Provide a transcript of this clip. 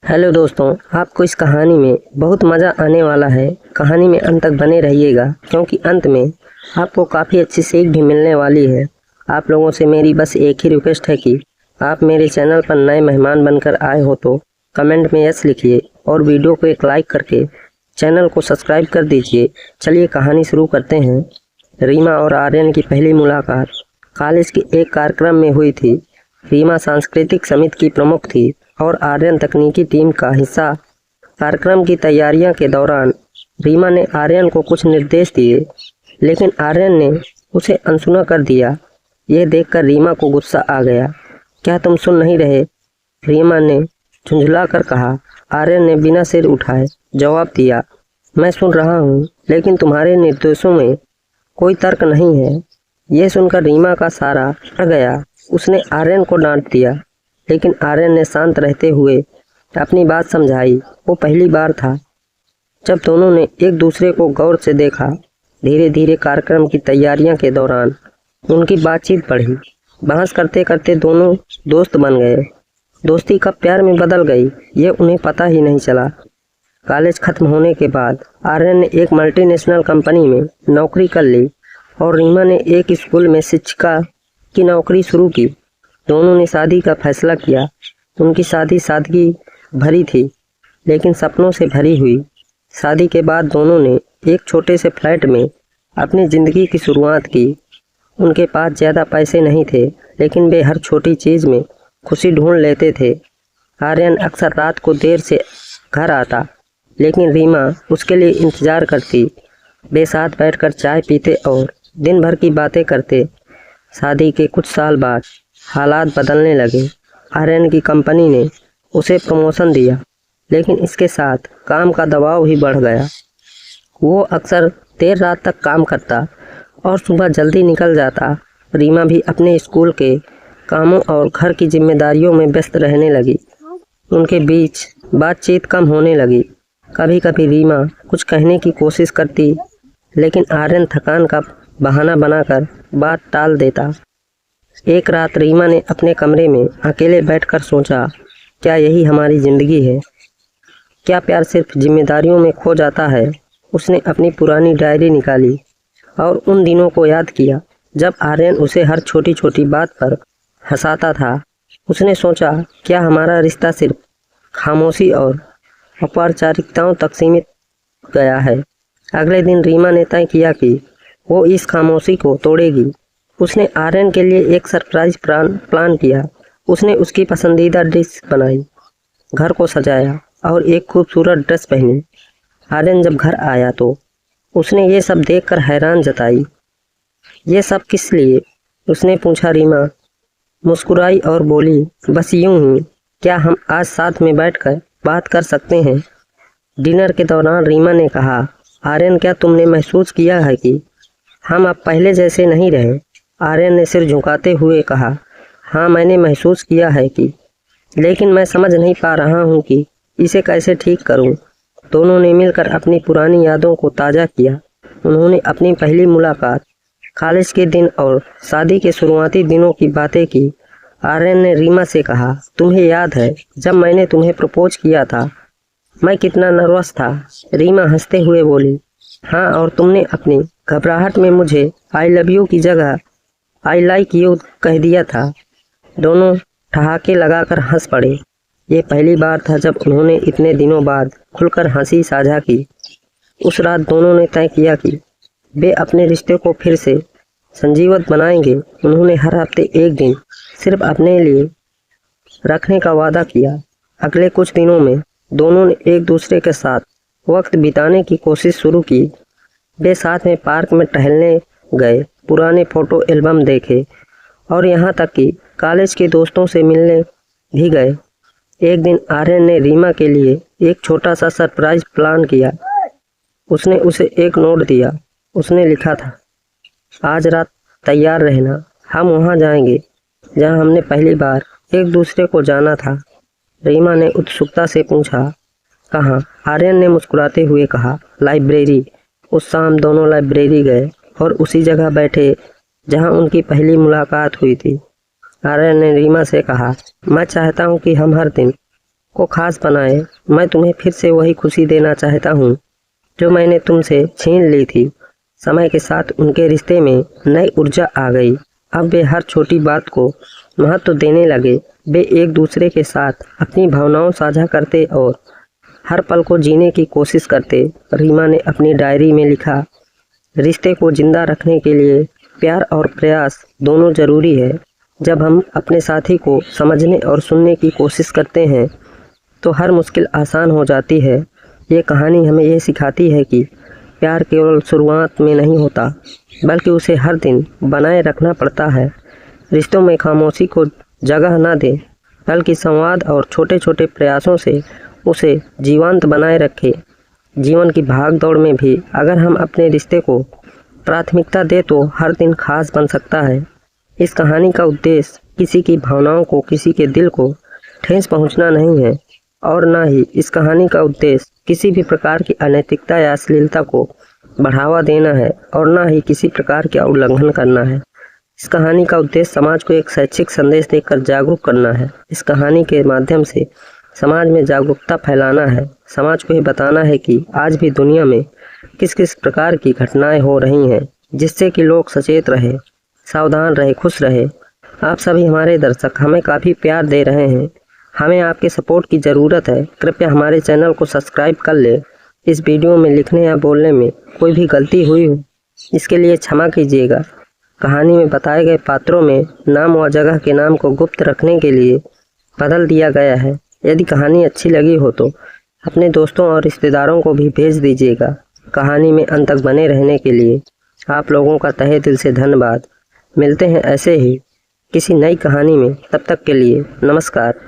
Hello दोस्तों, आपको इस कहानी में बहुत मज़ा आने वाला है। कहानी में अंत तक बने रहिएगा क्योंकि अंत में आपको काफ़ी अच्छी सीख भी मिलने वाली है। आप लोगों से मेरी बस एक ही रिक्वेस्ट है कि आप मेरे चैनल पर नए मेहमान बनकर आए हो तो कमेंट में यस लिखिए और वीडियो को एक लाइक करके चैनल को सब्सक्राइब कर दीजिए। चलिए कहानी शुरू करते हैं। रीमा और आर्यन की पहली मुलाकात कॉलेज के एक कार्यक्रम में हुई थी। रीमा सांस्कृतिक समिति की प्रमुख थी और आर्यन तकनीकी टीम का हिस्सा। कार्यक्रम की तैयारियों के दौरान रीमा ने आर्यन को कुछ निर्देश दिए, लेकिन आर्यन ने उसे अनसुना कर दिया। यह देखकर रीमा को गुस्सा आ गया। क्या तुम सुन नहीं रहे? रीमा ने झुंझला कर कहा। आर्यन ने बिना सिर उठाए जवाब दिया, मैं सुन रहा हूँ, लेकिन तुम्हारे निर्देशों में कोई तर्क नहीं है। यह सुनकर रीमा का सारा अड़ गया। उसने आर्यन को डांट दिया, लेकिन आर्यन ने शांत रहते हुए अपनी बात समझाई। वो पहली बार था जब दोनों ने एक दूसरे को गौर से देखा। धीरे धीरे कार्यक्रम की तैयारियों के दौरान उनकी बातचीत बढ़ी। बहस करते करते दोनों दोस्त बन गए। दोस्ती कब प्यार में बदल गई, ये उन्हें पता ही नहीं चला। कॉलेज खत्म होने के बाद आर्यन ने एक मल्टीनेशनल कंपनी में नौकरी कर ली और रीमा ने एक स्कूल में शिक्षिका की नौकरी शुरू की। दोनों ने शादी का फैसला किया। उनकी शादी सादगी भरी थी, लेकिन सपनों से भरी हुई। शादी के बाद दोनों ने एक छोटे से फ्लैट में अपनी ज़िंदगी की शुरुआत की। उनके पास ज़्यादा पैसे नहीं थे, लेकिन वे हर छोटी चीज़ में खुशी ढूंढ लेते थे। आर्यन अक्सर रात को देर से घर आता, लेकिन रीमा उसके लिए इंतज़ार करती। वे साथ बैठकर चाय पीते और दिन भर की बातें करते। शादी के कुछ साल बाद हालात बदलने लगे। आर्यन की कंपनी ने उसे प्रमोशन दिया, लेकिन इसके साथ काम का दबाव भी बढ़ गया। वो अक्सर देर रात तक काम करता और सुबह जल्दी निकल जाता। रीमा भी अपने स्कूल के कामों और घर की जिम्मेदारियों में व्यस्त रहने लगी। उनके बीच बातचीत कम होने लगी। कभी कभी रीमा कुछ कहने की कोशिश करती, लेकिन आर्यन थकान का बहाना बनाकर बात टाल देता। एक रात रीमा ने अपने कमरे में अकेले बैठकर सोचा, क्या यही हमारी ज़िंदगी है? क्या प्यार सिर्फ जिम्मेदारियों में खो जाता है? उसने अपनी पुरानी डायरी निकाली और उन दिनों को याद किया जब आर्यन उसे हर छोटी छोटी बात पर हंसाता था। उसने सोचा, क्या हमारा रिश्ता सिर्फ खामोशी और औपचारिकताओं तक सीमित गया है? अगले दिन रीमा ने तय किया कि वो इस खामोशी को तोड़ेगी। उसने आर्यन के लिए एक सरप्राइज प्लान किया। उसने उसकी पसंदीदा डिश बनाई, घर को सजाया और एक खूबसूरत ड्रेस पहनी। आर्यन जब घर आया तो उसने ये सब देखकर हैरान जताई। ये सब किस लिए? उसने पूछा। रीमा मुस्कुराई और बोली, बस यूं ही। क्या हम आज साथ में बैठकर बात कर सकते हैं? डिनर के दौरान रीमा ने कहा, आर्यन, क्या तुमने महसूस किया है कि हम अब पहले जैसे नहीं रहे? आर्यन ने सिर झुकाते हुए कहा, हाँ, मैंने महसूस किया है कि, लेकिन मैं समझ नहीं पा रहा हूँ कि इसे कैसे ठीक करूँ। दोनों ने मिलकर अपनी पुरानी यादों को ताज़ा किया। उन्होंने अपनी पहली मुलाकात, कॉलेज के दिन और शादी के शुरुआती दिनों की बातें की। आर्यन ने रीमा से कहा, तुम्हें याद है जब मैंने तुम्हें प्रपोज किया था? मैं कितना नर्वस था। रीमा हंसते हुए बोली, हाँ, और तुमने अपनी घबराहट में मुझे आई लव यू की जगह आई लाइक यू कह दिया था। दोनों ठहाके लगाकर हंस पड़े। ये पहली बार था जब उन्होंने इतने दिनों बाद खुलकर हंसी साझा की। उस रात दोनों ने तय किया कि वे अपने रिश्ते को फिर से संजीवत बनाएंगे। उन्होंने हर हफ्ते एक दिन सिर्फ अपने लिए रखने का वादा किया। अगले कुछ दिनों में दोनों ने एक दूसरे के साथ वक्त बिताने की कोशिश शुरू की। वे साथ में पार्क में टहलने गए, पुराने फोटो एल्बम देखे और यहाँ तक कि कॉलेज के दोस्तों से मिलने भी गए। एक दिन आर्यन ने रीमा के लिए एक छोटा सा सरप्राइज प्लान किया। उसने उसे एक नोट दिया। उसने लिखा था, आज रात तैयार रहना, हम वहाँ जाएंगे जहाँ हमने पहली बार एक दूसरे को जाना था। रीमा ने उत्सुकता से पूछा, कहाँ? आर्यन ने मुस्कुराते हुए कहा, लाइब्रेरी। उस शाम दोनों लाइब्रेरी गए और उसी जगह बैठे जहाँ उनकी पहली मुलाकात हुई थी। आर्यन ने रीमा से कहा, मैं चाहता हूँ कि हम हर दिन को खास बनाए। मैं तुम्हें फिर से वही खुशी देना चाहता हूँ जो मैंने तुमसे छीन ली थी। समय के साथ उनके रिश्ते में नई ऊर्जा आ गई। अब वे हर छोटी बात को महत्व देने लगे। वे एक दूसरे के साथ अपनी भावनाओं साझा करते और हर पल को जीने की कोशिश करते। रीमा ने अपनी डायरी में लिखा, रिश्ते को जिंदा रखने के लिए प्यार और प्रयास दोनों जरूरी है। जब हम अपने साथी को समझने और सुनने की कोशिश करते हैं तो हर मुश्किल आसान हो जाती है। ये कहानी हमें ये सिखाती है कि प्यार केवल शुरुआत में नहीं होता, बल्कि उसे हर दिन बनाए रखना पड़ता है। रिश्तों में खामोशी को जगह न दें, बल्कि संवाद और छोटे छोटे प्रयासों से उसे जीवंत बनाए रखें। जीवन की भाग दौड़ में भी अगर हम अपने रिश्ते को प्राथमिकता दें तो हर दिन खास बन सकता है। इस कहानी का उद्देश्य किसी की भावनाओं को, किसी के दिल को ठेस पहुंचना नहीं है और न ही इस कहानी का उद्देश्य किसी भी प्रकार की अनैतिकता या अश्लीलता को बढ़ावा देना है और न ही किसी प्रकार का उल्लंघन करना है। इस कहानी का उद्देश्य समाज को एक शैक्षिक संदेश देकर जागरूक करना है। इस कहानी के माध्यम से समाज में जागरूकता फैलाना है। समाज को ये बताना है कि आज भी दुनिया में किस किस प्रकार की घटनाएं हो रही हैं, जिससे कि लोग सचेत रहे, सावधान रहे, खुश रहे। आप सभी हमारे दर्शक हमें काफ़ी प्यार दे रहे हैं। हमें आपके सपोर्ट की ज़रूरत है। कृपया हमारे चैनल को सब्सक्राइब कर ले। इस वीडियो में लिखने या बोलने में कोई भी गलती हुई हो इसके लिए क्षमा कीजिएगा। कहानी में बताए गए पात्रों में नाम व जगह के नाम को गुप्त रखने के लिए बदल दिया गया है। यदि कहानी अच्छी लगी हो तो अपने दोस्तों और रिश्तेदारों को भी भेज दीजिएगा। कहानी में अंत तक बने रहने के लिए आप लोगों का तहे दिल से धन्यवाद। मिलते हैं ऐसे ही किसी नई कहानी में। तब तक के लिए नमस्कार।